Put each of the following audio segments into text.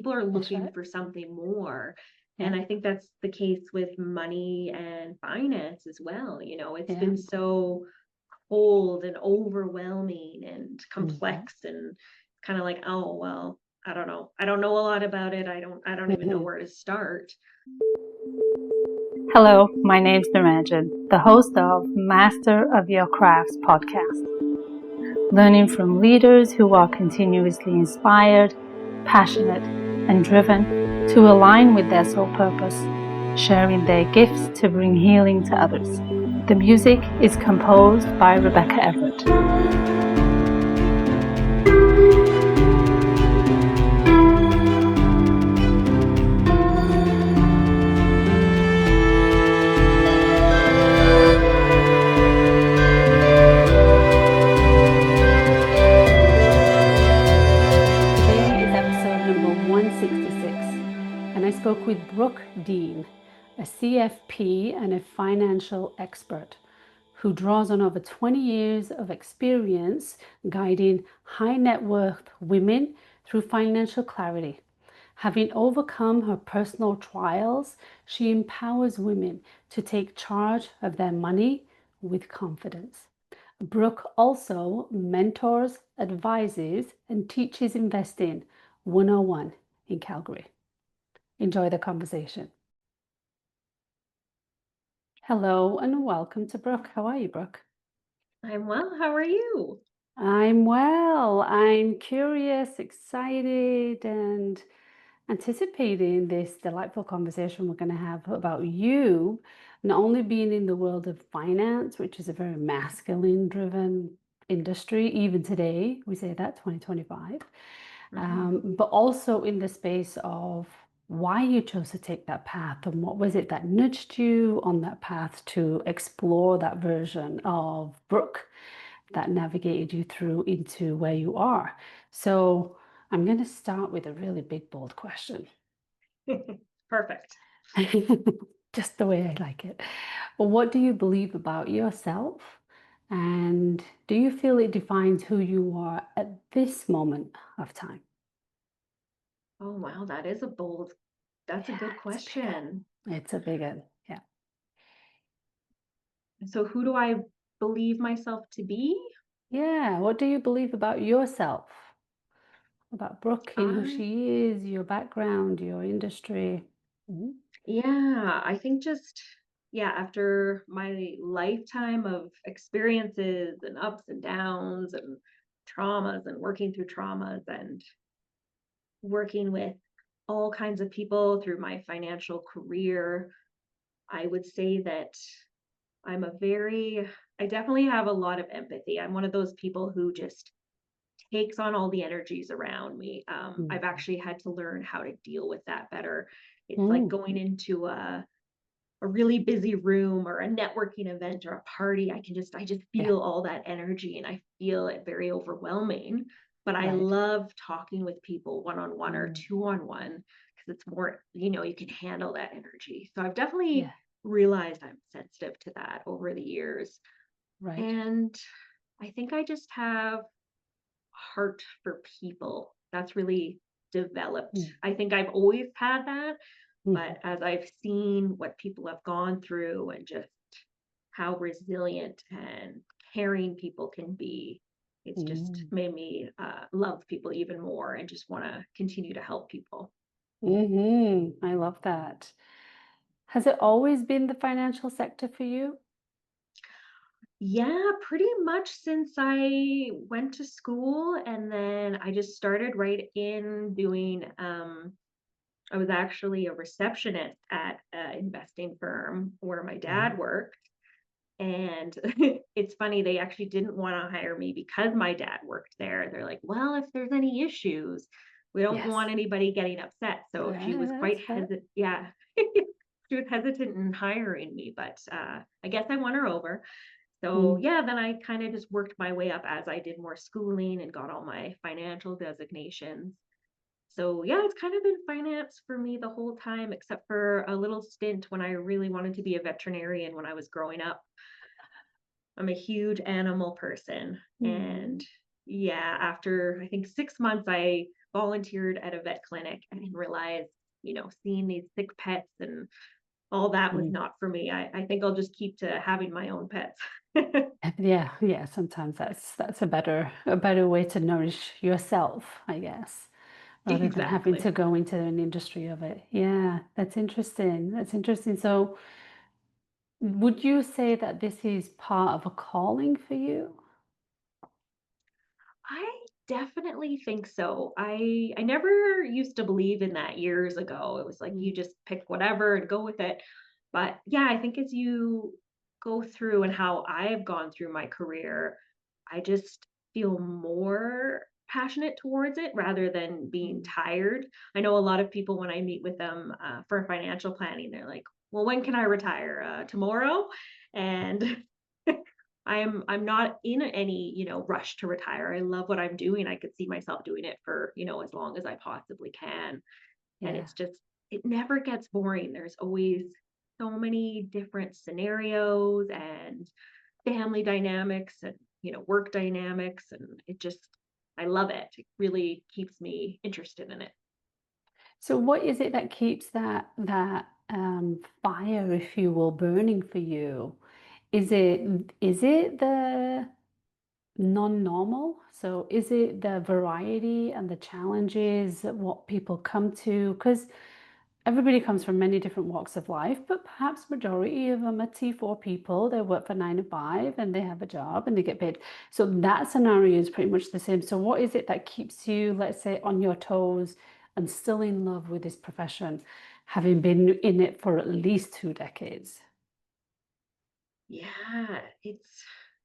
people are That's looking right. for something more. Yeah. And I think that's the case with money and finance as well. It's Yeah. been so cold and overwhelming and Mhm. complex and kind of like, oh, well, I don't know. I don't know a lot about it. I don't even know Mhm. where to start. Hello, my name's Naranjan, the host of Master of Your Crafts podcast, learning from leaders who are continuously inspired, passionate, and driven to align with their soul purpose, sharing their gifts to bring healing to others. The music is composed by Rebecca Everett. Today is episode number 166, and I spoke with Brooke Dean, a CFP and a financial expert who draws on over 20 years of experience guiding high net worth women through financial clarity. Having overcome her personal trials, she empowers women to take charge of their money with confidence. Brooke also mentors, advises, and teaches investing 101 in Calgary. Enjoy the conversation. Hello and welcome to Brooke. How are you, Brooke? I'm well. How are you? I'm well. I'm curious, excited, and anticipating this delightful conversation we're going to have about you not only being in the world of finance, which is a very masculine driven industry, even today, we say that 2025, Mhm. but also in the space of why you chose to take that path and what was it that nudged you on that path to explore that version of Brooke that navigated you through into where you are. So I'm going to start with a really big, bold question. Perfect. Just the way I like it. What do you believe about yourself? And do you feel it defines who you are at this moment of time? Oh, wow. That's a Yeah, good it's a big question. one. It's a big one. Yeah. So who do I believe myself to be? Yeah. What do you believe about yourself? About Brooke and who I, she is, your background, your industry? Mhm. yeah, I think yeah, after my lifetime of experiences and ups and downs and traumas and working through traumas and working with all kinds of people through my financial career, I would say that I'm a very, I definitely have a lot of empathy. I'm one of those people who just takes on all the energies around me. I've Mhm. actually had to learn how to deal with that better. It's like Mm. going into a really busy room or a networking event or a party. I just Yeah. feel all that energy and I feel it very overwhelming. But I Right. love talking with people one on one or Mm. two on one because it's more, you can handle that energy. So I've definitely Yeah. realized I'm sensitive to that over the years. Right. And I think I just have heart for people. That's really developed. Mm. I think I've always had that, Mhm. but as I've seen what people have gone through and just how resilient and caring people can be, it's just Mm. made me love people even more and just want to continue to help people. Mhm. I love that. Has it always been the financial sector for you? Yeah, pretty much since I went to school and then I just started right in doing I was actually a receptionist at an investing firm where my Mhm. dad worked. And it's funny, they actually didn't want to hire me because my dad worked there. They're like, well, if there's any issues, we don't Yes. want anybody getting upset. So she was That's quite fair. hesitant. Yeah. She was hesitant in hiring me, but I guess I won her over. So Mm. yeah, then I kind of just worked my way up as I did more schooling and got all my financial designations. So yeah, it's kind of been finance for me the whole time, except for a little stint when I really wanted to be a veterinarian when I was growing up. I'm a huge animal person. And Mm. yeah, after I think 6 months, I volunteered at a vet clinic and realized, seeing these sick pets and all that was Mhm. not for me. I think I'll just keep to having my own pets. Yeah, yeah, sometimes that's a better way to nourish yourself, I guess, rather than having Exactly. to go into an industry of it. Yeah, that's interesting. That's interesting. So, would you say that this is part of a calling for you? I definitely think so. I never used to believe in that years ago. It was like you Mm, just pick whatever and go with it. But yeah, I think as you go through and how I've gone through my career, I just feel more passionate towards it rather than being mm. tired. I know a lot of people when I meet with them for financial planning, they're like, "Well, when can I retire? Tomorrow?" And I'm not in any, rush to retire. I love what I'm doing. I could see myself doing it for, as long as I possibly can. And Yeah. it never gets boring. There's always so many different scenarios and family dynamics and, work dynamics. And I love it. It really keeps me interested in it. So, what is it that keeps that fire, if you will, burning for you? Is it the non-normal? So is it the variety and the challenges that what people come to? Because everybody comes from many different walks of life, but perhaps majority of them are T4 people. They work for 9 to 5 and they have a job and they get paid. So that scenario is pretty much the same. So what is it that keeps you, let's say, on your toes and still in love with this profession, having been in it for at least 2 decades? Yeah,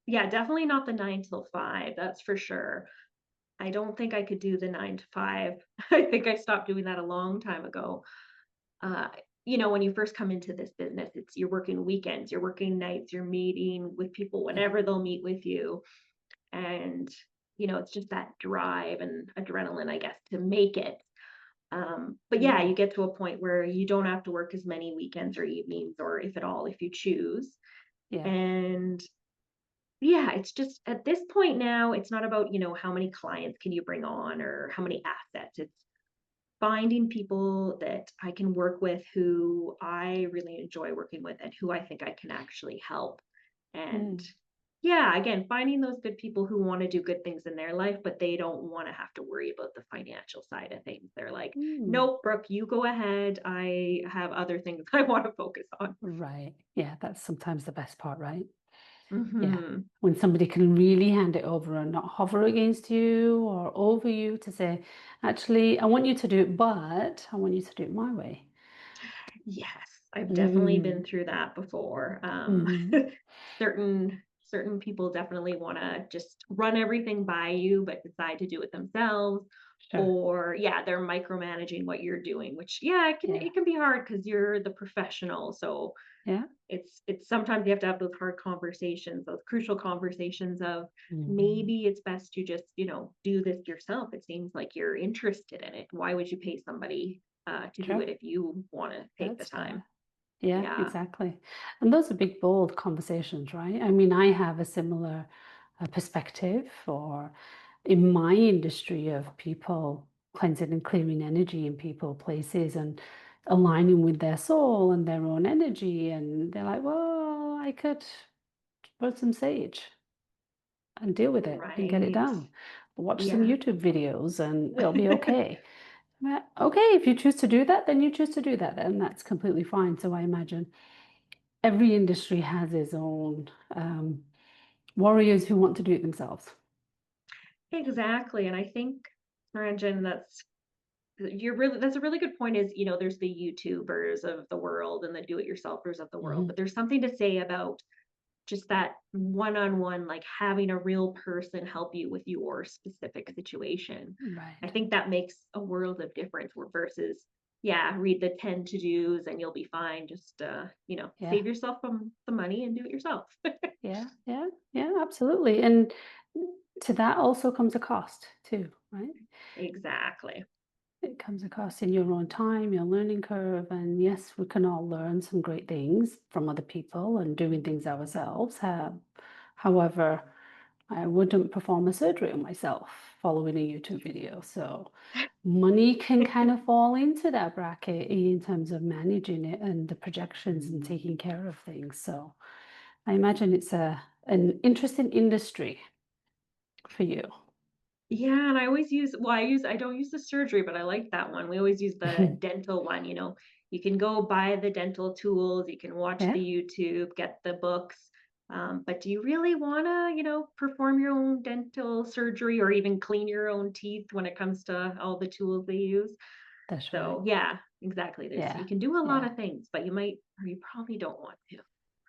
yeah, definitely not the 9 till 5. That's for sure. I don't think I could do the 9 to 5. I think I stopped doing that a long time ago. Uh, when you first come into this business, you're working weekends, you're working nights, you're meeting with people Yeah. whenever they'll meet with you. And, it's just that drive and adrenaline, I guess, to make it. But yeah, Mm, you get to a point where you don't have to work as many weekends or evenings, or if at all, if you choose. yeah. And yeah, it's just at this point now, it's not about, how many clients can you bring on or how many assets. It's finding people that I can work with who I really enjoy working with and who I think I can actually help. And Mm, yeah, again, finding those good people who want to do good things in their life, but they don't want to have to worry about the financial side of things. They're like, mm. nope, Brooke, you go ahead. I have other things I want to focus on. Right. Yeah, that's sometimes the best part, right? Yeah. Hmm. When somebody can really hand it over and not hover against you or over you to say, actually, I want you to do it, but I want you to do it my way. Yes, I've definitely been Mm, through that before. hmm. Certain people definitely want to just run everything by you, but decide to do it themselves. Sure. Or yeah, they're micromanaging what you're doing, which yeah, Yeah. it can be hard because you're the professional. So Yeah. it's sometimes you have to have those hard conversations, those crucial conversations of Hmm. maybe it's best to just, do this yourself. It seems like you're interested in it. Why would you pay somebody to do Sure. it if you want to take the That's time? fair. Yeah, Yeah. exactly. And those are big, bold conversations, right? I mean, I have a similar perspective, or in my industry of people cleansing and clearing energy in people, places, and aligning with their soul and their own energy. And they're like, well, I could put some sage and deal with it and get it Right. done. Watch some Yeah. YouTube videos and it'll be okay. Okay, if you choose to do that, then you choose to do that, and that's completely fine. So I imagine every industry has its own warriors who want to do it themselves. Exactly. And I think, Naranjan, that's a really good point is, there's the YouTubers of the world and the do-it-yourselfers of the world, Hmm. but there's something to say about just that one-on-one, like having a real person help you with your specific situation. I Right. think that makes a world of difference versus, yeah, read the 10 to-dos and you'll be fine. Just, Yeah. save yourself from the money and do it yourself. Yeah. Yeah. Yeah. Absolutely. And to that also comes a cost too, right? Exactly. It comes a cost in your own time, your learning curve. And yes, we can all learn some great things from other people and doing things ourselves. However, I wouldn't perform a surgery on myself following a YouTube video. So money can kind of fall into that bracket in terms of managing it and the projections and taking care of things. So I imagine it's an interesting industry for you. Yeah, and I always use well, I don't use the surgery, but I like that one. We always use the dental one, you know. You can go buy the dental tools, you can watch Yeah, the YouTube, get the books. But do you really wanna, perform your own dental surgery or even clean your own teeth when it comes to all the tools they use? that's right. So yeah, exactly. There's Yeah, you can do a lot yeah. of things, but you might or you probably don't want to.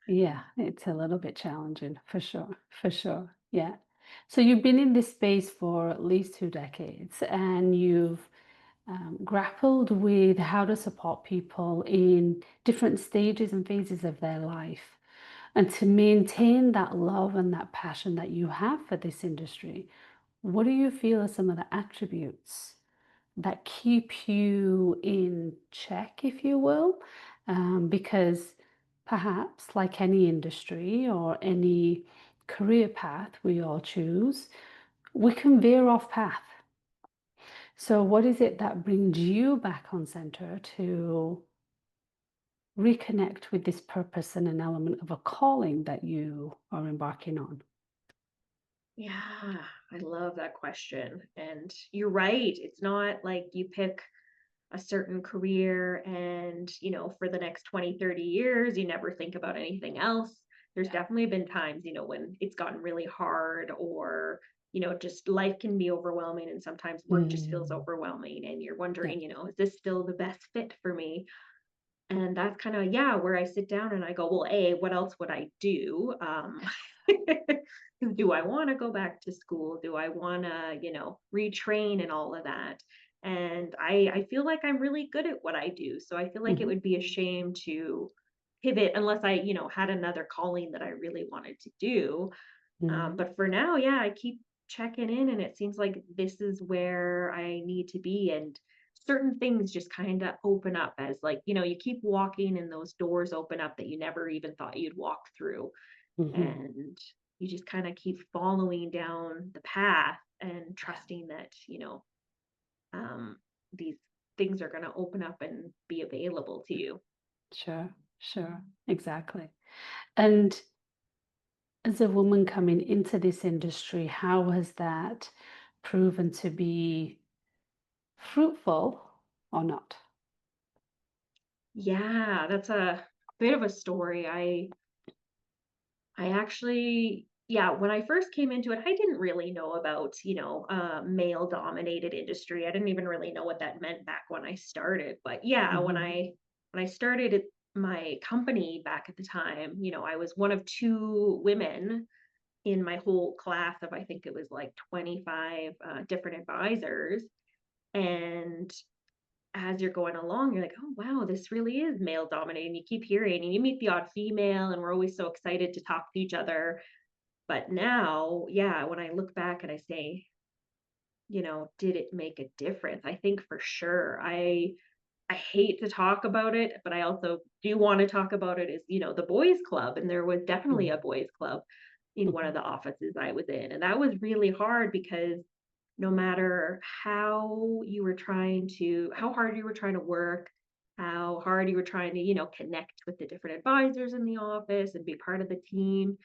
Yeah, it's a little bit challenging for sure, for sure. Yeah. So you've been in this space for at least 2 decades and you've grappled with how to support people in different stages and phases of their life. And to maintain that love and that passion that you have for this industry, what do you feel are some of the attributes that keep you in check, if you will? Because perhaps, like any industry or any career path we all choose, we can veer off path. So, what is it that brings you back on center to reconnect with this purpose and an element of a calling that you are embarking on? Yeah, I love that question. And you're right. It's not like you pick a certain career and, for the next 20, 30 years, you never think about anything else. There's Yeah. definitely been times, when it's gotten really hard or, just life can be overwhelming and sometimes work just feels Mm, overwhelming and you're yeah. wondering, is this still the best fit for me? And that's kind of, yeah, where I sit down and I go, well, A, what else would I do? Do I want to go back to school? Do I want to, retrain and all of that? And I feel like I'm really good at what I do. So I feel like it Hmm. would be a shame to pivot unless I, had another calling that I really wanted to do. Hmm. But for now, yeah, I keep checking in and it seems like this is where I need to be. And certain things just kind of open up as like, you keep walking and those doors open up that you never even thought you'd walk through. Hmm. And you just kind of keep following down the path and Yeah, trusting that, um, these things are going to open up and be available to you. sure, sure, exactly. And as a woman coming into this industry, how has that proven to be fruitful or not? Yeah, that's a bit of a story. I actually yeah, when I first came into it, I didn't really know about, male dominated industry. I didn't even really know what that meant back when I started. But yeah, Hmm. when I started at my company back at the time, I was one of two women in my whole class of I think it was like 25 different advisors. And as you're going along, you're like, oh wow, this really is male dominated. And you keep hearing and you meet the odd female, and we're always so excited to talk to each other. But now, yeah, when I look back and I say, did it make a difference? I think for sure. I hate to talk about it, but I also do want to talk about it is, the boys club. And there was definitely Hmm. a boys club in one Hmm. of the offices I was in. And that was really hard because no matter how hard you were trying to work, how hard you were trying to, connect with the different advisors in the office and be part of the team,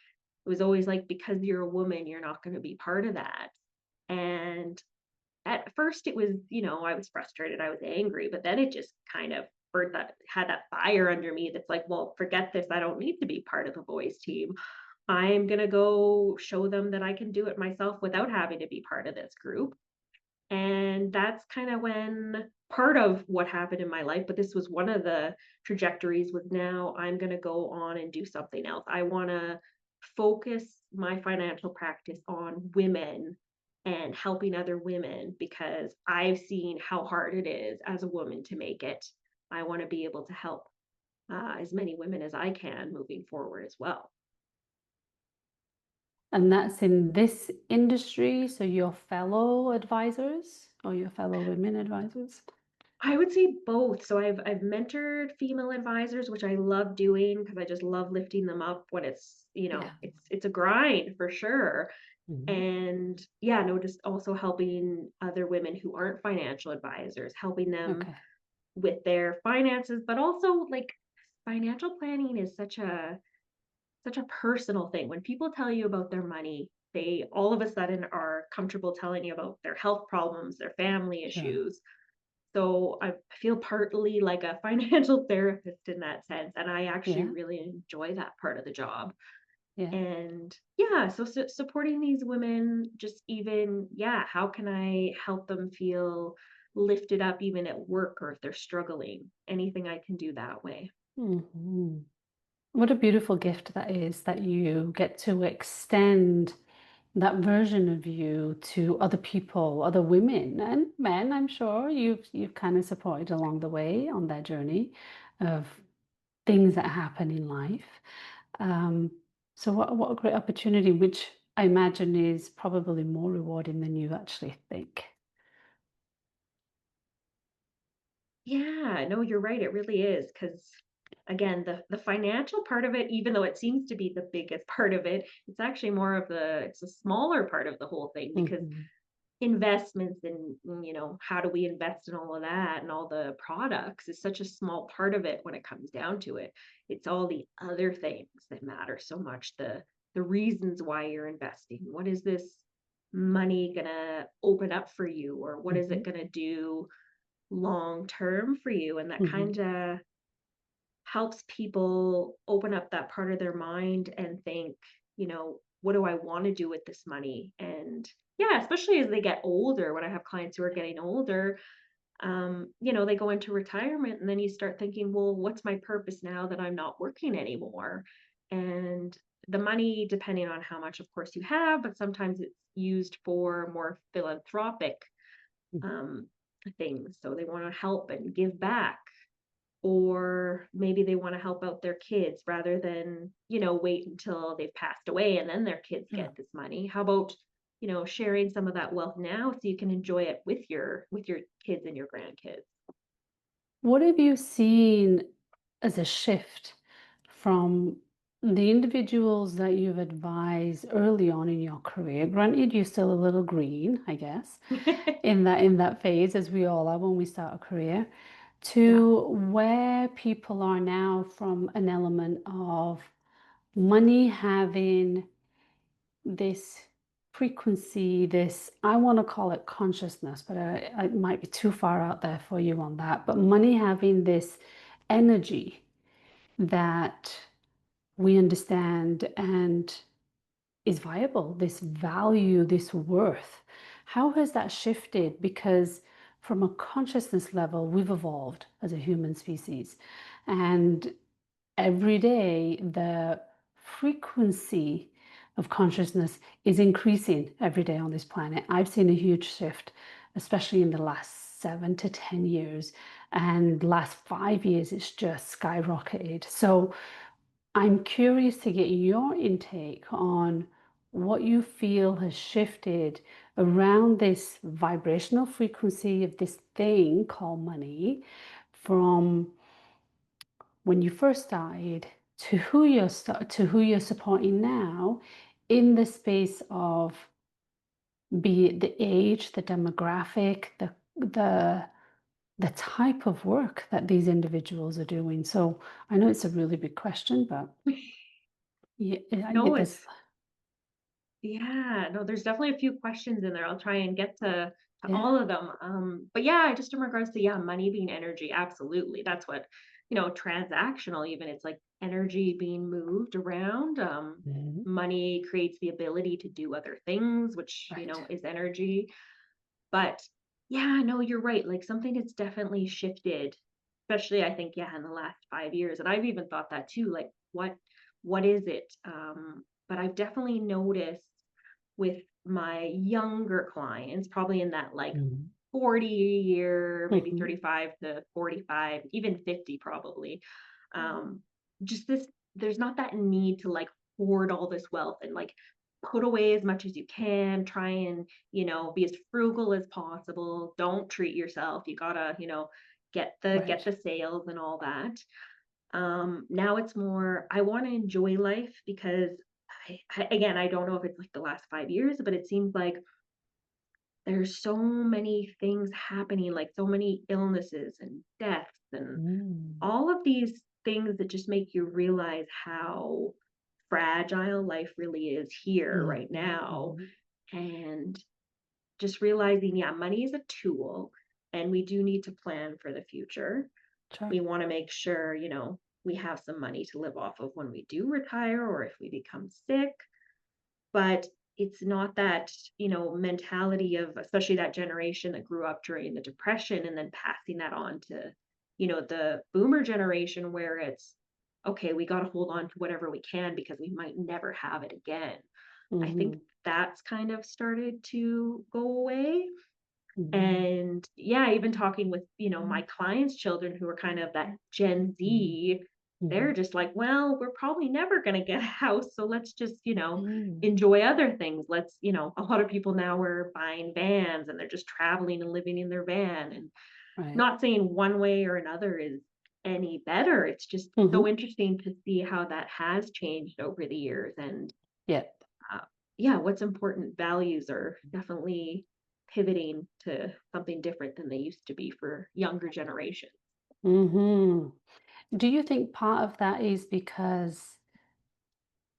it was always like, because you're a woman, you're not going to be part of that. And at first it was, I was frustrated, I was angry, but then it just kind of had that fire under me that's like, well, forget this. I don't need to be part of the boys team. I'm going to go show them that I can do it myself without having to be part of this group. And that's kind of when part of what happened in my life, but this was one of the trajectories was now I'm going to go on and do something else. I want to focus my financial practice on women and helping other women because I've seen how hard it is as a woman to make it. I want to be able to help as many women as I can moving forward as well. And that's in this industry, so your fellow advisors or your fellow women advisors? I would say both. So I've mentored female advisors, which I love doing because I just love lifting them up when it's, Yeah. it's a grind for sure. Mhm. And yeah, no, just also helping other women who aren't financial advisors, helping them Okay. with their finances, but also like financial planning is such a personal thing. When people tell you about their money, they all of a sudden are comfortable telling you about their health problems, their family Sure. issues. So I feel partly like a financial therapist in that sense, and I actually Yeah. really enjoy that part of the job. Yeah. And yeah, so, supporting these women, just even, yeah, how can I help them feel lifted up even at work or if they're struggling? Anything I can do that way. Mhm. What a beautiful gift that is that you get to extend that version of you to other people, other women and men, I'm sure you've kind of supported along the way on their journey of things that happen in life. Um, so what a great opportunity, which I imagine is probably more rewarding than you actually think. Yeah, no, you're right. It really is because again, the financial part of it, even though it seems to be the biggest part of it, it's actually more of it's a smaller part of the whole thing because Mhm. investments and how do we invest in all of that and all the products is such a small part of it when it comes down to it. It's all the other things that matter so much. The reasons why you're investing. What is this money gonna open up for you, or what is it Mhm. gonna do long term for you? And that Mhm. kind of helps people open up that part of their mind and think, what do I want to do with this money? And yeah, especially as they get older, when I have clients who are getting older, they go into retirement and then you start thinking, well, what's my purpose now that I'm not working anymore? And the money, depending on how much, of course, you have, but sometimes it's used for more philanthropic um, things. So they want to help and give back, or maybe they want to help out their kids rather than wait until they've passed away and then their kids Sure. get this money. How about sharing some of that wealth now so you can enjoy it with your kids and your grandkids? What have you seen as a shift from the individuals that you've advised early on in your career? Granted, you're still a little green, I guess, in that phase, as we all are when we start a career, Yeah. to where people are now from an element of money having this frequency, this, I want to call it consciousness, but I might be too far out there for you on that. But money having this energy that we understand and is viable, this value, this worth. How has that shifted? Because from a consciousness level, we've evolved as a human species. And every day, the frequency of consciousness is increasing every day on this planet. I've seen a huge shift, especially in the last 7 to 10 years. And last 5 years, it's just skyrocketed. So I'm curious to get your intake on what you feel has shifted around this vibrational frequency of this thing called money from when you first started to who you're supporting now in the space of be it the age, the demographic, the the type of work that these individuals are doing. So I know it's a really big question, but yeah, No, there's yeah, no, there's definitely a few questions in there. I'll try and get to yeah. all of them. But yeah, just in regards to, yeah, money being energy, absolutely. That's what, transactional even, it's like energy being moved around. Mhm. Money creates the ability to do other things, which, Right. is energy. But yeah, no, you're right. Like something has definitely shifted, especially I think, yeah, in the last 5 years. And I've even thought that too, like what is it? But I've definitely noticed with my younger clients, probably in that like Mhm. 40 year, maybe Mhm. 35 to 45, even 50 probably. Um, just this, there's not that need to like hoard all this wealth and like put away as much as you can, try and, be as frugal as possible. Don't treat yourself. You gotta, get Right. the sales and all that. Now it's more, I want to enjoy life because again, I don't know if it's like the last 5 years, but it seems like there's so many things happening, like so many illnesses and deaths and Mm. all of these things that just make you realize how fragile life really is here Mhm, right now. mhm. And just realizing, yeah, money is a tool and we do need to plan for the future. Sure. We want to make sure, we have some money to live off of when we do retire or if we become sick. But it's not that, mentality of especially that generation that grew up during the depression and then passing that on to, the boomer generation where it's okay, we got to hold on to whatever we can because we might never have it again. I think Mhm, that's kind of started to go away. mhm, And yeah, even talking with, my clients' children who are kind of that Gen mhm, Z, they're mhm. just like, well, we're probably never going to get a house. So let's just, Mm. enjoy other things. Let's, a lot of people now are buying vans and they're just traveling and living in their van. And Right. not saying one way or another is any better. It's just so Mhm. interesting to see how that has changed over the years. And Yep. uh, yeah, what's important values are definitely pivoting to something different than they used to be for younger generations. Mhm. Do you think part of that is because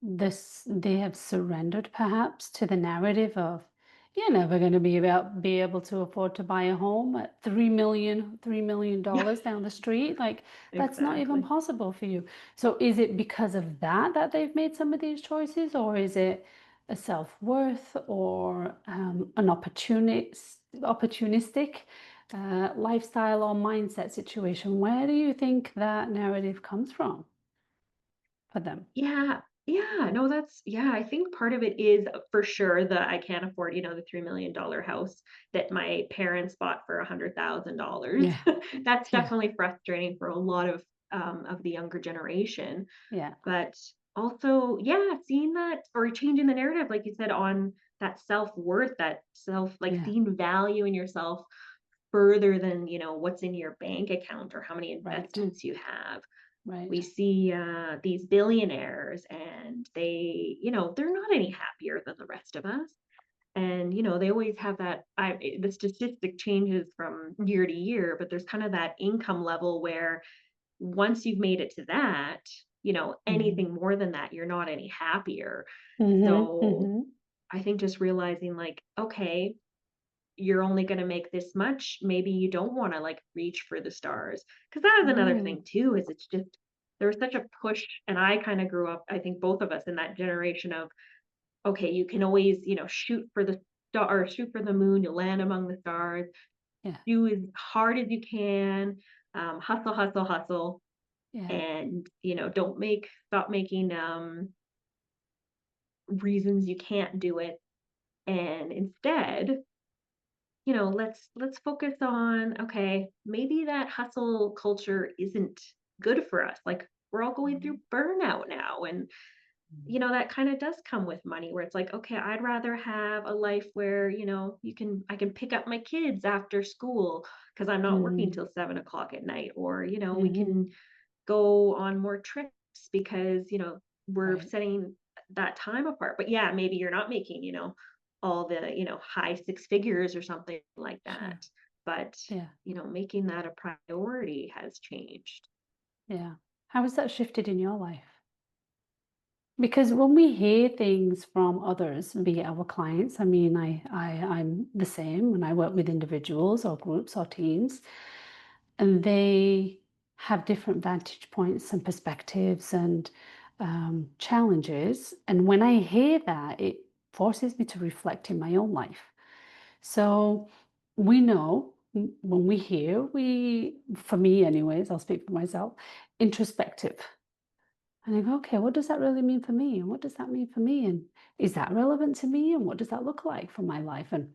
they have surrendered perhaps to the narrative of you're never going to be able to afford to buy a home at Yeah, $3 million down the street, like that's not even exactly. possible for you. So is it because of that that they've made some of these choices, or is it a self-worth or an opportunistic lifestyle or mindset situation? Where do you think that narrative comes from for them? Yeah. Yeah. No, yeah, I think part of it is for sure that I can't afford, the $3 million house that my parents bought for $100,000. Yeah, That's yeah, definitely frustrating for a lot of the younger generation. yeah. But also, yeah, seeing that or changing the narrative, like you said, on that self-worth, that like Yeah, seeing value in yourself further than, what's in your bank account or how many right, investments you have. right. We see these billionaires and they're not any happier than the rest of us. And, they always have the statistic changes from year to year, but there's kind of that income level where once you've made it to that, Mhm. anything more than that, you're not any happier. Mhm, So mhm, I think just realizing like, okay, you're only going to make this much. Maybe you don't want to like reach for the stars. Cause that is another mm, thing too, is it's just, there was such a push. And I kind of grew up, I think both of us in that generation of, okay, you can always, shoot for the star or shoot for the moon, you'll land among the stars, yeah, do as hard as you can, hustle, hustle, hustle yeah, and stop making reasons you can't do it and instead let's focus on okay maybe that hustle culture isn't good for us like we're all going through mhm, burnout now and mhm, that kind of does come with money where it's like okay I'd rather have a life where I can pick up my kids after school because I'm not working mhm, till 7 o'clock at night or we can mhm, go on more trips because, we're right, setting that time apart. But yeah, maybe you're not making, all the, high six figures or something like that. sure, But, yeah, making that a priority has changed. yeah. How has that shifted in your life? Because when we hear things from others, be it our clients, I mean, I'm the same when I work with individuals or groups or teams, and they have different vantage points and perspectives and challenges. And when I hear that, it forces me to reflect in my own life. So we know when we hear, for me, anyways, I'll speak for myself, introspective. And I go, okay, what does that really mean for me? And what does that mean for me? And is that relevant to me? And what does that look like for my life? And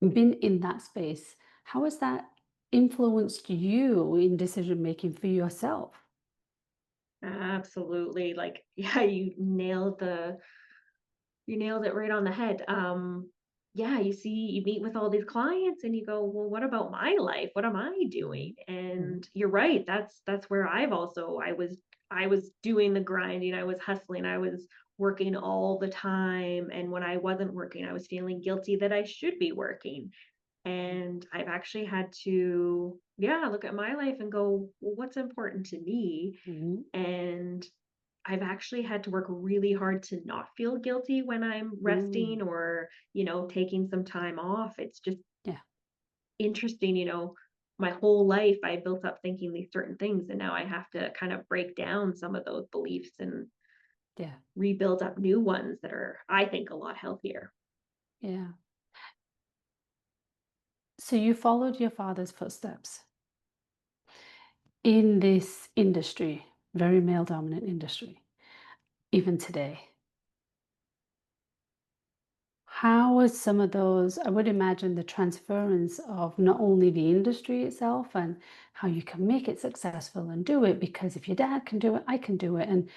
been in that space, how has that influenced you in decision making for yourself? Absolutely. Like, yeah, you nailed it right on the head. Yeah, you meet with all these clients and you go, well, what about my life? What am I doing? Mhm, And you're right. That's where I was doing the grinding. I was hustling. I was working all the time. And when I wasn't working, I was feeling guilty that I should be working. And I've actually had to, yeah, look at my life and go, well, what's important to me? Mhm. And I've actually had to work really hard to not feel guilty when I'm Mm. resting or, taking some time off. It's just Yeah. interesting, my whole life I built up thinking these certain things, and now I have to kind of break down some of those beliefs and Yeah. rebuild up new ones that are, I think, a lot healthier. Yeah. So you followed your father's footsteps in this industry, very male dominant industry, even today. How was some of those, I would imagine the transference of not only the industry itself and how you can make it successful and do it, because if your dad can do it, I can do it. And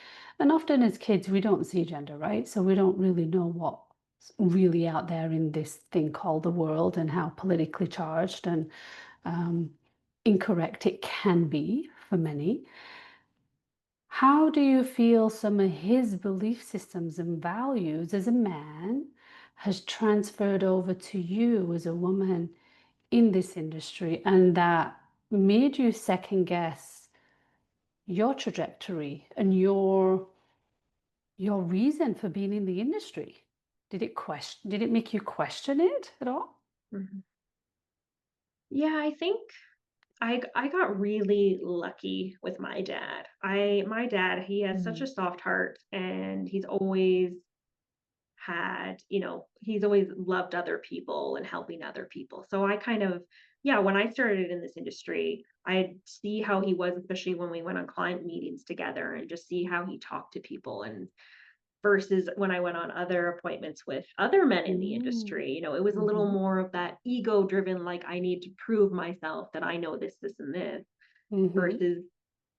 often as kids, we don't see gender, right? So we don't really know what's really out there in this thing called the world and how politically charged and um, incorrect it can be for many. How do you feel some of his belief systems and values as a man has transferred over to you as a woman in this industry and that made you second guess your trajectory and your reason for being in the industry? Did it make you question it at all? Mhm. Yeah, I think I got really lucky with my dad. My dad, he has such a Mm, soft heart, and he's always loved other people and helping other people. So I kind of, yeah, when I started in this industry, I'd see how he was, especially when we went on client meetings together, and just see how he talked to people. And versus when I went on other appointments with other men in the mm, industry, it was a little mhm, more of that ego driven, like I need to prove myself that I know this, this, and this, mhm, versus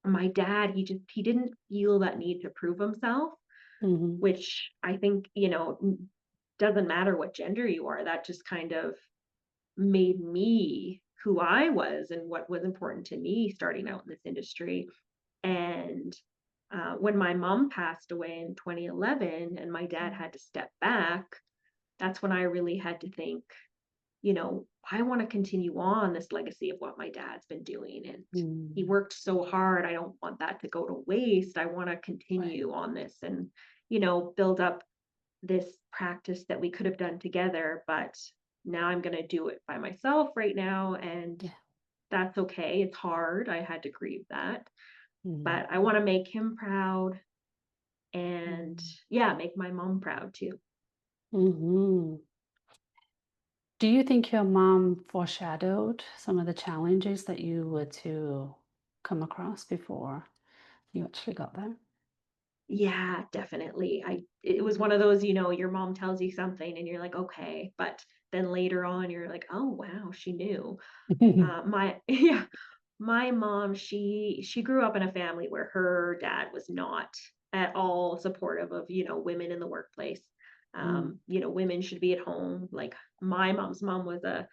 my dad, he didn't feel that need to prove himself, mhm, which I think, doesn't matter what gender you are. That just kind of made me who I was and what was important to me starting out in this industry. And when my mom passed away in 2011 and my dad mm, had to step back, that's when I really had to think, I want to continue on this legacy of what my dad's been doing. And he mm. worked so hard. I don't want that to go to waste. I want to Right. continue on this and, build up this practice that we could have done together. But now I'm going to do it by myself right now. And Yeah. that's okay. It's hard. I had to grieve that. Mm, But I want to make him proud and, mm, yeah, make my mom proud too. mhm. Do you think your mom foreshadowed some of the challenges that you were to come across before you actually got there? Yeah, definitely. It was one of those, your mom tells you something and you're like, okay, but then later on you're like, oh wow, she knew. My yeah, my mom, she grew up in a family where her dad was not at all supportive of, women in the workplace. Mm, Women should be at home. Like my mom's mom was a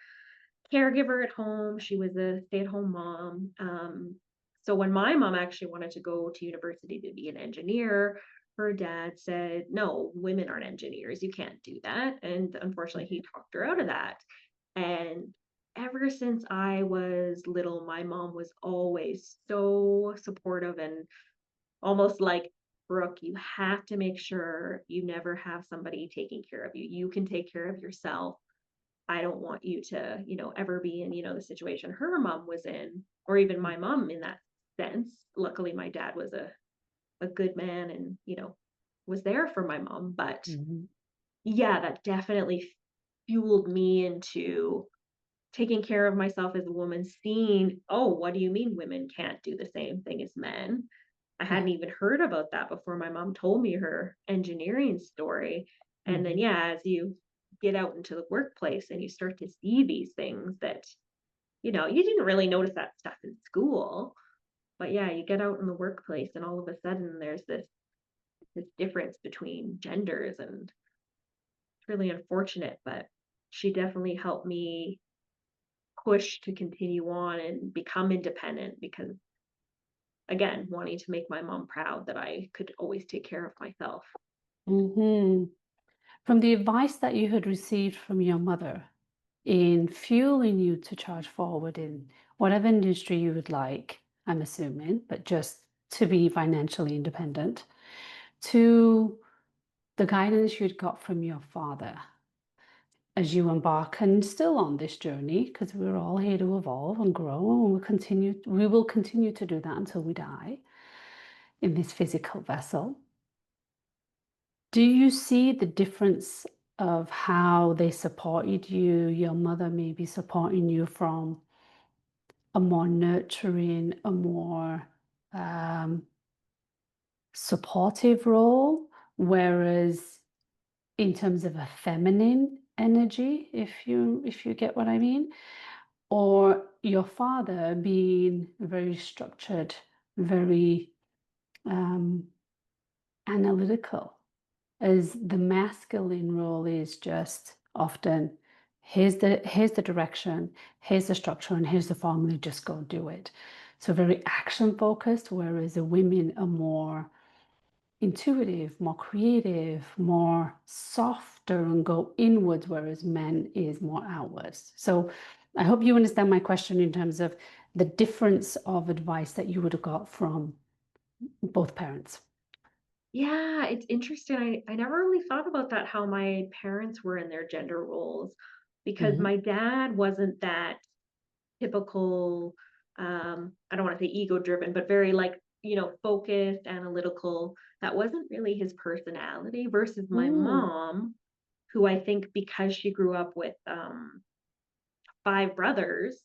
caregiver at home. She was a stay-at-home mom. So when my mom actually wanted to go to university to be an engineer, her dad said, "No, women aren't engineers. You can't do that." And unfortunately, he okay. talked her out of that. And ever since I was little, my mom was always so supportive and almost like, Brooke, you have to make sure you never have somebody taking care of you. You can take care of yourself. I don't want you to, ever be in, the situation her mom was in, or even Mm, my mom in that sense. Luckily, my dad was a good man and, was there for my mom. But mhm, yeah, that definitely fueled me into taking care of myself as a woman, seeing, oh, what do you mean women can't do the same thing as men? I yeah. hadn't even heard about that before my mom told me her engineering story. And then, Mhm, yeah, as you get out into the workplace and you start to see these things that, you didn't really notice that stuff in school. But yeah, you get out in the workplace and all of a sudden there's this difference between genders, and it's really unfortunate, but she definitely helped me push to continue on and become independent because, again, wanting to make my mom proud that I could always take care of myself. Hmm. From the advice that you had received from your mother in fueling you to charge forward in whatever industry you would like, I'm assuming, but just to be financially independent, to the guidance you'd got from your father as you embark and still on this journey, because we're all here to evolve and grow, and we will continue to do that until we die in this physical vessel. Do you see the difference of how they supported you, your mother maybe supporting you from a more nurturing, a more um, supportive role, whereas in terms of a feminine energy, if you get what I mean, or your father being very structured, very um, analytical, as the masculine role is just often here's the direction, here's the structure, and here's the formula, just go do it. So very action focused, whereas the women are more intuitive, more creative, more softer and go inwards, whereas men is more outwards. So I hope you understand my question in terms of the difference of advice that you would have got from both parents. Yeah, it's interesting. I never really thought about that, how my parents were in their gender roles, because Hmm. my dad wasn't that typical, I don't want to say ego driven, but very like, focused, analytical. That wasn't really his personality versus my Mm. mom, who I think because she grew up with five brothers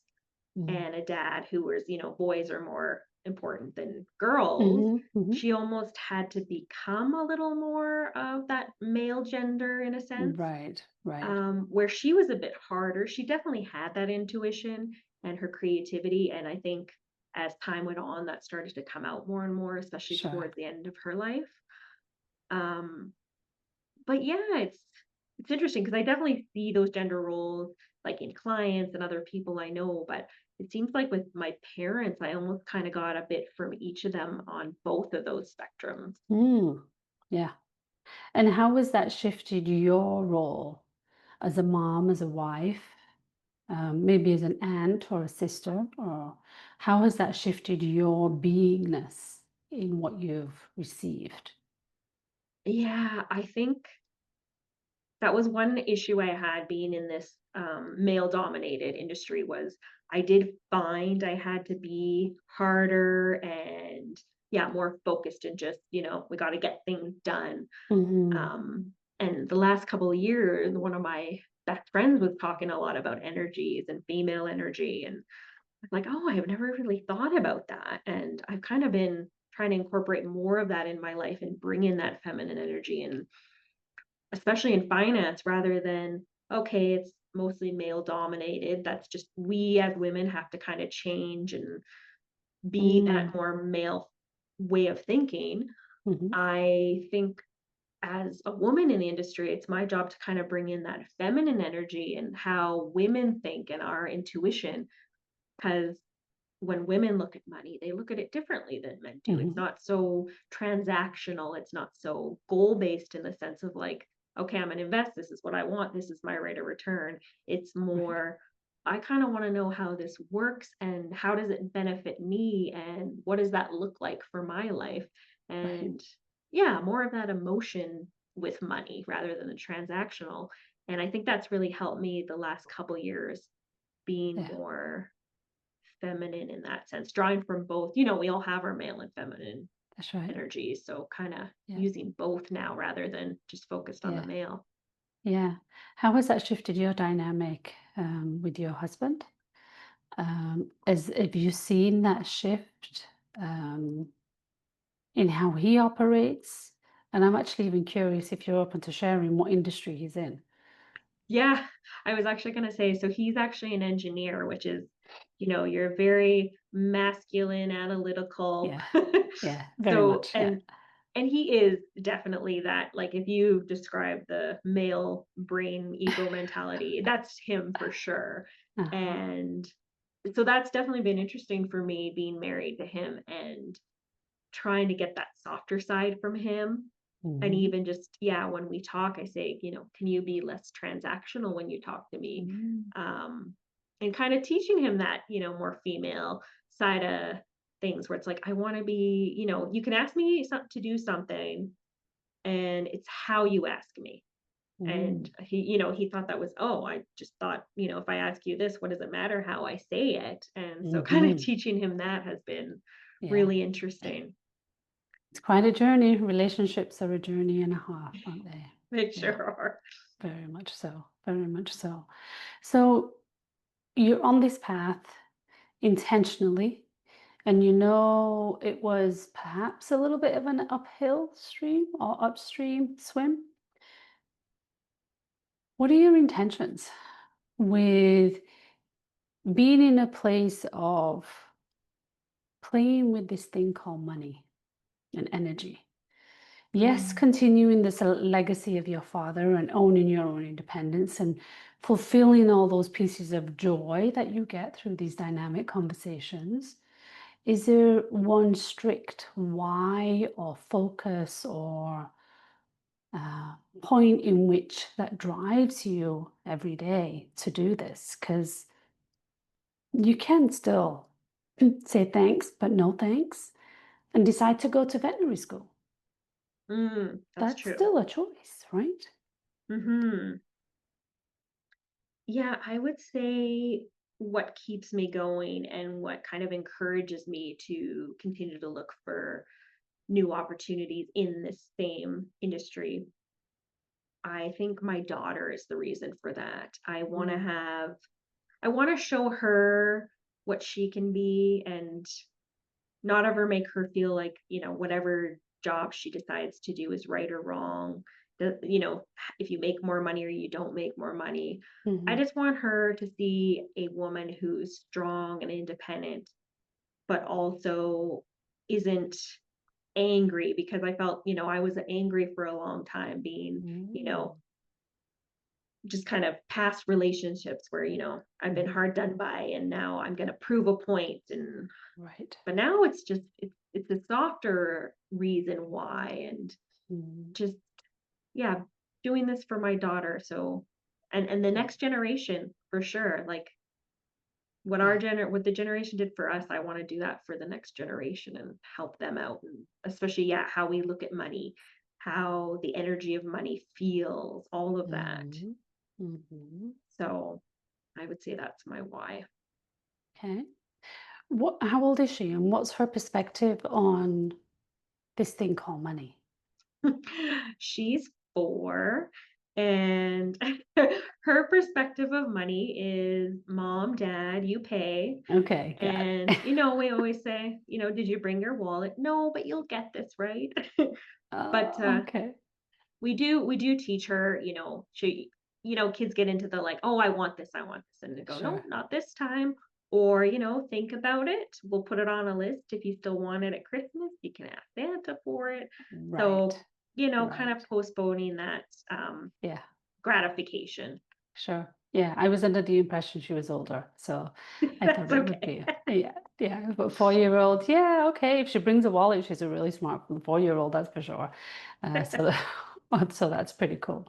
Mm. and a dad who was, boys are more important than girls, Hmm. Hmm. she almost had to become a little more of that male gender in a sense, Right, right. where she was a bit harder. She definitely had that intuition and her creativity. And I think as time went on, that started to come out more and more, especially Sure. towards the end of her life. Um, but yeah, it's interesting because I definitely see those gender roles like in clients and other people I know, but it seems like with my parents, I almost kind of got a bit from each of them on both of those spectrums. Mm. Yeah. And how has that shifted your role as a mom, as a wife, maybe as an aunt or a sister, or how has that shifted your beingness in what you've received? Yeah, I think that was one issue I had being in this male dominated industry was I did find I had to be harder and yeah, more focused and just, we got to get things done. Hmm. And the last couple of years, one of my best friends was talking a lot about energies and female energy. And I'm like, oh, I've never really thought about that. And I've kind of been trying to incorporate more of that in my life and bring in that feminine energy and especially in finance rather than, okay, it's mostly male dominated. That's just we as women have to kind of change and be Mm. that more male way of thinking. Hmm. I think as a woman in the industry, it's my job to kind of bring in that feminine energy and how women think and our intuition. Because when women look at money, they look at it differently than men do. It's Hmm. not so transactional, it's not so goal based in the sense of like, okay, I'm going to invest. This is what I want. This is my rate of return. It's Right, more, I kind of want to know how this works and how does it benefit me and what does that look like for my life? right. And yeah, more of that emotion with money rather than the transactional. And I think that's really helped me the last couple years being Yeah, more feminine in that sense, drawing from both. We all have our male and feminine that's right. energies, so kind of Yeah, using both now rather than just focused on the yeah, male. yeah. How has that shifted your dynamic with your husband? As have you seen that shift in how he operates? And I'm actually even curious if you're open to sharing what industry he's in. Yeah, I was actually going to say, so he's actually an engineer, which is, you're very masculine, analytical. Yeah, yeah, very So, much. Yeah. and he is definitely that, like if you describe the male brain ego mentality, that's him for sure. Uh-huh. And so that's definitely been interesting for me being married to him and trying to get that softer side from him. And Mhm. even just, yeah, when we talk, I say, "Can you be less transactional when you talk to me?" Mm. Um, and kind of teaching him that, more female side of things where it's like, I want to be, you can ask me to do something and it's how you ask me. And Mm. he thought that was, oh, I just thought, if I ask you this, what does it matter how I say it? And so kind of Mhm. teaching him that has been Yeah. really interesting. It's quite a journey. Relationships are a journey and a half, aren't they? Make sure Yeah, are. very much so. Very much so. So you're on this path intentionally, and you know it was perhaps a little bit of an uphill stream or upstream swim. What are your intentions with being in a place of playing with this thing called money and energy? Yes, Mm, continuing this legacy of your father and owning your own independence and fulfilling all those pieces of joy that you get through these dynamic conversations. Is there one strict why or focus or point in which that drives you every day to do this? Because you can still say thanks, but no thanks, and decide to go to veterinary school. that's That's true. still a choice, right? Hmm. Yeah, I would say what keeps me going and what kind of encourages me to continue to look for new opportunities in this same industry. I think my daughter is the reason for that. Mm. I want to show her what she can be and not ever make her feel like, whatever job she decides to do is right or wrong. If you make more money or you don't make more money. I Mhm. just want her to see a woman who's strong and independent, but also isn't angry because I felt, I was angry for a long time being, Mm. just kind of past relationships where, I've been Mhm. hard done by and now I'm going to prove a point. And Right. but now it's just it's a softer reason why, and Mm. just, yeah, doing this for my daughter. So and the Yeah. next generation for sure. Like Yeah. what the generation did for us, I want to do that for the next generation and help them out. And especially, yeah, how we look at money, how the energy of money feels, all of that. Mhm. Mhm. So I would say that's my why. Okay. How old is she, and what's her perspective on this thing called money? She's 4, and her perspective of money is, "Mom, Dad, you pay." Okay, got And, it. we always say, "Did you bring your wallet?" "No, but you'll get this, right?" But, Okay. we do teach her, kids get into the, like, "Oh, I want this," and they go, "No, Sure. not this time." Or, "Think about it. We'll put it on a list. If you still want it at Christmas, you can ask Santa for it." Right. So, kind of Right. postponing that, Yeah. gratification. Sure. Yeah, I was under the impression she was older, so I thought That's it would okay. be yeah, yeah. But 4-year-old, yeah, okay. If she brings a wallet, she's a really smart 4-year-old, that's for sure. So, so that's pretty cool.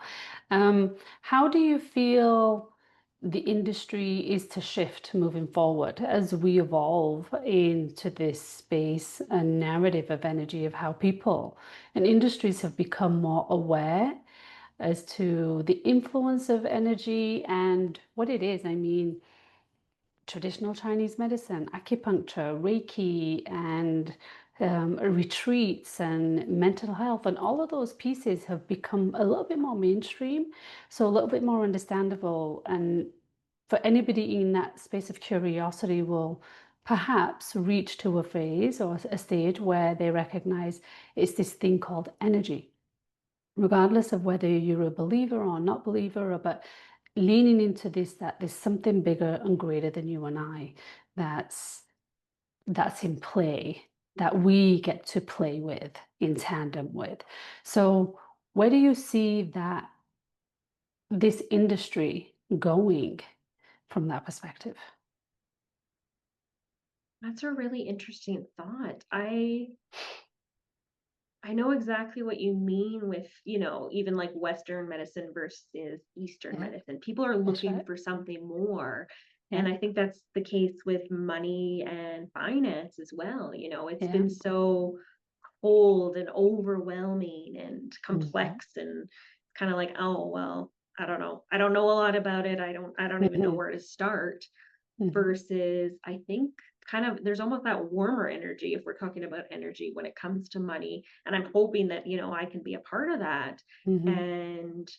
How do you feel the industry is to shift moving forward as we evolve into this space and narrative of energy of how people and industries have become more aware as to the influence of energy and what it is? I mean, traditional Chinese medicine, acupuncture, Reiki, and retreats and mental health, and all of those pieces have become a little bit more mainstream, so a little bit more understandable. And for anybody in that space of curiosity, will perhaps reach to a phase or a stage where they recognize it's this thing called energy, regardless of whether you're a believer or not believer, but leaning into this, that there's something bigger and greater than you and I that's that's in play, that we get to play with in tandem with. So where do you see that this industry going from that perspective? That's a really interesting thought. I I know exactly what you mean with, even like Western medicine versus Eastern Yeah, medicine. People are that's looking right. for something more. Yeah, And I think that's the case with money and finance as well. It's yeah. been so cold and overwhelming and Mhm. complex and kind of like, oh, well, I don't know. I don't know a lot about it. I don't even know Mhm. where to start. Mhm. Versus, I think kind of there's almost that warmer energy if we're talking about energy when it comes to money. And I'm hoping that, I can be a part of that. Mhm. And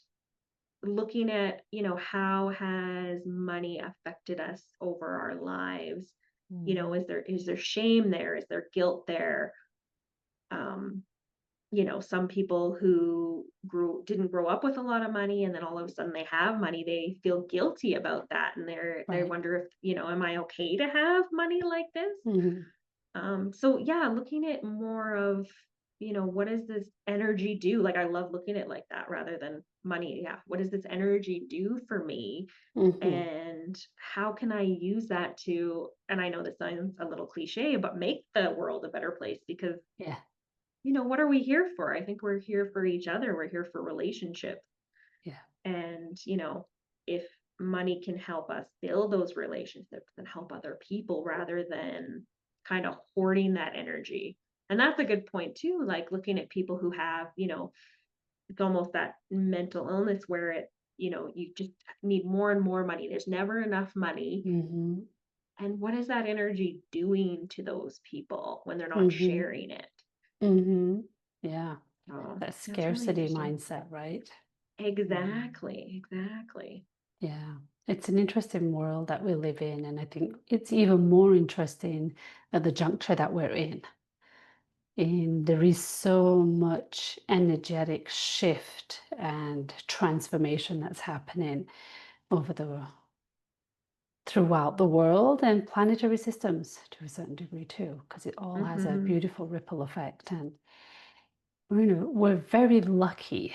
looking at, how has money affected us over our lives? Mhm. Is there shame there? Is there guilt there? Um, some people who didn't grow up with a lot of money and then all of a sudden they have money, they feel guilty about that and they Right. wonder if, am I okay to have money like this? Mhm. So yeah, looking at more of, what does this energy do? Like I love looking at it like that rather than money. Yeah. What does this energy do for me? Mhm. And how can I use that to, and I know this sounds a little cliche, but make the world a better place because Yeah. what are we here for? I think we're here for each other. We're here for relationships. Yeah. And, if money can help us build those relationships and help other people rather than kind of hoarding that energy. And that's a good point too. Like looking at people who have, it's almost that mental illness where you just need more and more money. There's never enough money. Mhm. And what is that energy doing to those people when they're not Mhm. sharing it? Mhm. Yeah. Oh, That that's really scarcity interesting. mindset, right? Mm. Exactly, exactly. Yeah. It's an interesting world that we live in, and I think it's even more interesting at the juncture that we're in. And there is so much energetic shift and transformation that's happening over the throughout the world and planetary systems to a certain degree too, because it all has a Mhm. beautiful ripple effect. And we're very lucky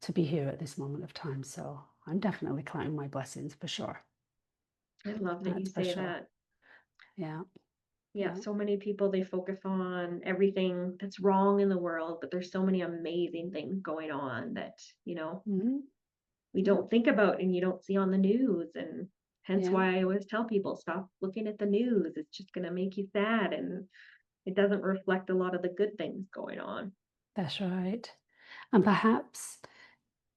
to be here at this moment of time. So I'm definitely counting my blessings for sure. I love that you That's for say sure. that. Yeah. Yeah, Yeah. so many people, they focus on everything that's wrong in the world, but there's so many amazing things going on that, Hmm. we Yeah. don't think about and you don't see on the news. And hence Yeah. why I always tell people, stop looking at the news. It's just going to make you sad and it doesn't reflect a lot of the good things going on. That's right. And perhaps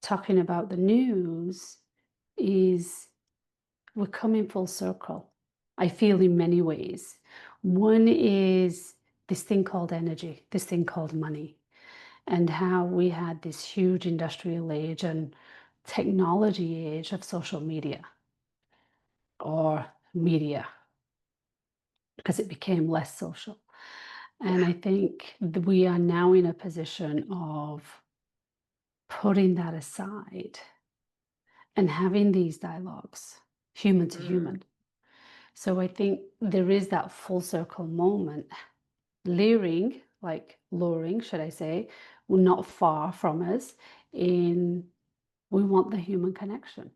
talking about the news is we're coming full circle. I feel in many ways. One is this thing called energy, this thing called money, and how we had this huge industrial age and technology age of social media or media because it became less social. And Yeah. I think we are now in a position of putting that aside and having these dialogues, human to Mm. human. So I think there is that full circle moment, luring, should I say, not far from us in we want the human connection.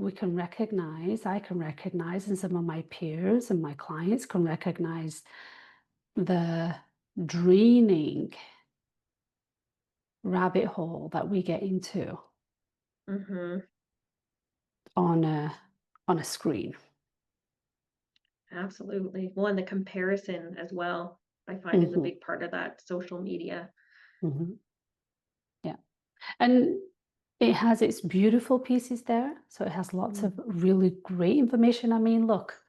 I can recognize, and some of my peers and my clients can recognize the draining rabbit hole that we get into Mhm. on a screen. Absolutely. Well, and the comparison as well, I find is a Hmm. big part of that social media. Hmm. Yeah. And it has its beautiful pieces there. So it has lots of Mm. really great information. I mean, look,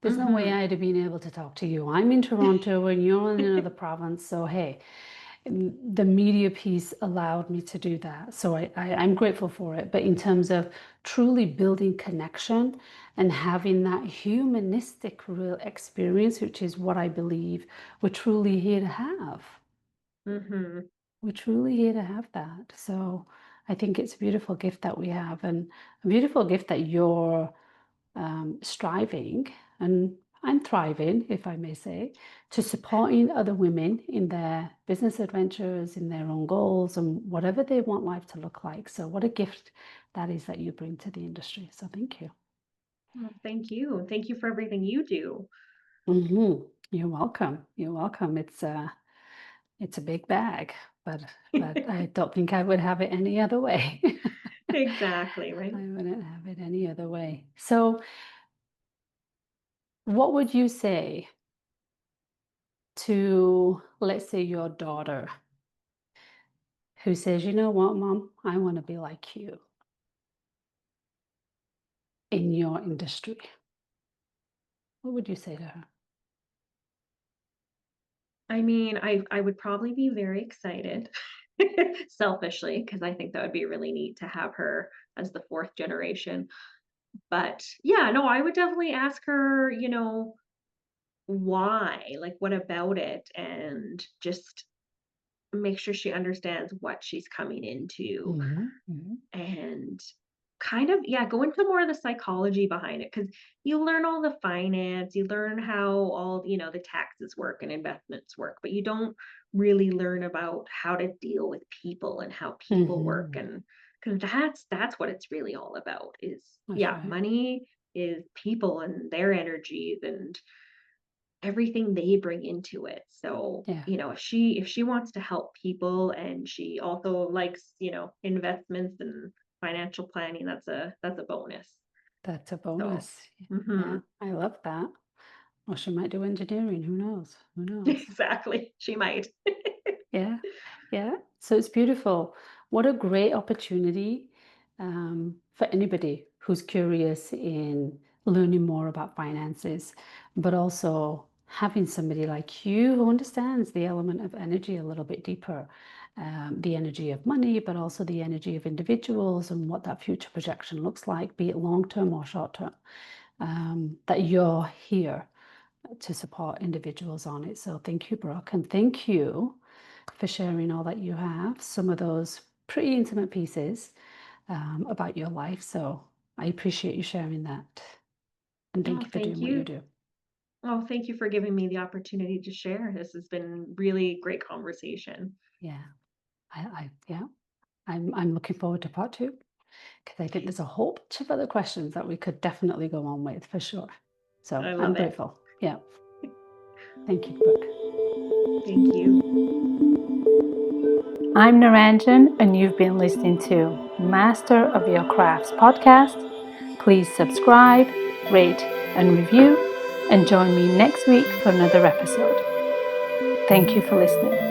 there's no way Mhm. I'd have been able to talk to you. I'm in Toronto and you're in another province. So, hey, the media piece allowed me to do that. So I'm grateful for it. But in terms of truly building connection and having that humanistic real experience, which is what I believe we're truly here to have. Mhm. We're truly here to have that. So I think it's a beautiful gift that we have and a beautiful gift that you're striving and I'm thriving, if I may say, to supporting other women in their business adventures, in their own goals, and whatever they want life to look like. So, what a gift that is that you bring to the industry. So, thank you. Well, thank you. Thank you for everything you do. Hmm. You're welcome. You're welcome. It's a big bag, but I don't think I would have it any other way. Exactly, right? I wouldn't have it any other way. So, what would you say to, let's say, your daughter who says, you know what, Mom, I want to be like you in your industry? What would you say to her? I mean, I would probably be very excited, selfishly, because I think that would be really neat to have her as the 4th generation. But yeah, no, I would definitely ask her, why, like, what about it? And just make sure she understands what she's coming into. Mhm, mhm. And kind of, yeah, go into more of the psychology behind it, because you learn all the finance, you learn how all, the taxes work and investments work, but you don't really learn about how to deal with people and how people work. Mhm. And because that's what it's really all about is, That's yeah, right. money is people and their energies and everything they bring into it. So, Yeah, if she wants to help people and she also likes, investments and financial planning, that's a bonus. that's a So, bonus. Yeah, mhm. I love that. Or she might do engineering. Who knows? Who knows? Exactly. She might. Yeah, yeah. So it's beautiful. What a great opportunity for anybody who's curious in learning more about finances, but also having somebody like you who understands the element of energy a little bit deeper, the energy of money, but also the energy of individuals and what that future projection looks like, be it long term or short term. That you're here to support individuals on it. So thank you, Brooke, and thank you for sharing all that you have, some of those pretty intimate pieces about your life. So I appreciate you sharing that. And thank Oh, you for thank doing what you you. do. Oh, thank you for giving me the opportunity to share. This has been really great conversation. Yeah, yeah, I'm looking forward to part two because I think there's a whole bunch of other questions that we could definitely go on with for sure. So I I'm love it. grateful. Yeah. Thank you, Brooke. Thank you. I'm Naranjan, and you've been listening to Master of Your Crafts podcast. Please subscribe, rate, and review, and join me next week for another episode. Thank you for listening.